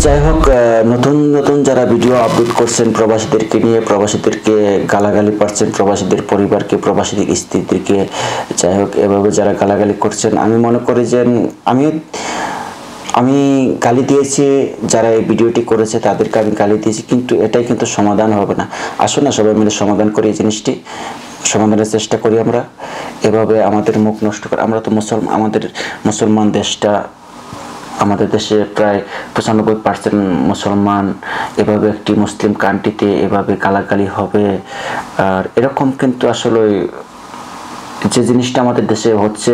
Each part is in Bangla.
যাই হোক, নতুন নতুন যারা ভিডিও আপলোড করছেন প্রবাসীদেরকে নিয়ে, প্রবাসীদেরকে গালাগালি পাচ্ছেন, প্রবাসীদের পরিবারকে, প্রবাসীদের স্ত্রীদেরকে, যাই হোক এভাবে যারা গালাগালি করছেন, আমি মনে করি যে আমি গালি দিয়েছি, যারা এই ভিডিওটি করেছে তাদেরকে আমি গালি দিয়েছি, কিন্তু এটাই কিন্তু সমাধান হবে না। আসুন না সবাই মিলে সমাধান করি, এই জিনিসটি সমাধানের চেষ্টা করি। আমরা এভাবে আমাদের মুখ নষ্ট করে, আমরা তো আমাদের মুসলমান দেশটা, আমাদের দেশে প্রায় 95% মুসলমান, এভাবে একটি মুসলিম কান্ট্রিতে এভাবে গালাগালি হবে, আর এরকম কিন্তু আসলে যে জিনিসটা আমাদের দেশে হচ্ছে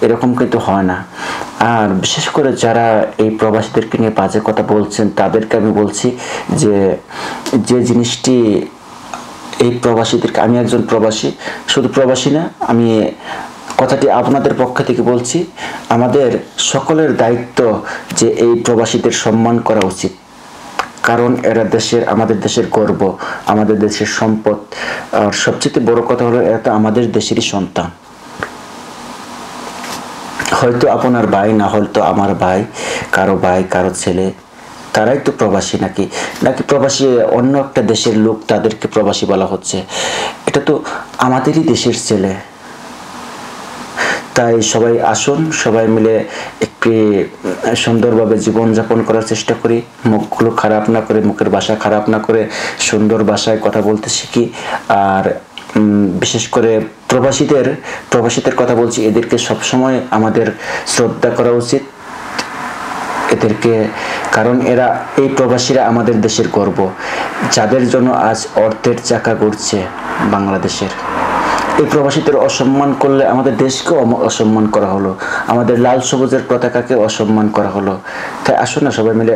এরকম কিন্তু হয় না। আর বিশেষ করে যারা এই প্রবাসীদেরকে নিয়ে বাজে কথা বলছেন তাদেরকে আমি বলছি যে জিনিসটি এই প্রবাসীদেরকে, আমি একজন প্রবাসী, শুধু প্রবাসী না, আমি কথাটি আপনাদের পক্ষ থেকে বলছি, আমাদের সকলের দায়িত্ব যে এই প্রবাসীদের সম্মান করা উচিত, কারণ এরা আমাদের দেশের গর্ব, আমাদের দেশের সম্পদ, আর সবচেয়ে বড় কথা হলো এরা তো আমাদের দেশেরই সন্তান। হয়তো আপনার ভাই, না হয়তো আমার ভাই, কারো ছেলে, তারাই তো প্রবাসী, নাকি প্রবাসী অন্য একটা দেশের লোক, তাদেরকে প্রবাসী বলা হচ্ছে। এটা তো আমাদেরই দেশের ছেলে। তাই সবাই আসুন, সবাই মিলে একটি সুন্দরভাবে জীবনযাপন করার চেষ্টা করি, মুখগুলো খারাপ না করে, মুখের ভাষা খারাপ না করে সুন্দর ভাষায় কথা বলতে শিখি। আর বিশেষ করে প্রবাসীদের কথা বলছি, এদেরকে সবসময় আমাদের শ্রদ্ধা করা উচিত এদেরকে, কারণ এই প্রবাসীরা আমাদের দেশের গর্ব, যাদের জন্য আজ অর্থের চাকা ঘুরছে বাংলাদেশের। এই প্রবাসীদের অসম্মান করলে আমাদের দেশকেও অসম্মান করা হলো, আমাদের লাল সবুজের পতাকাকে অসম্মান করা হলো। তাই আসুন না সবাই মিলে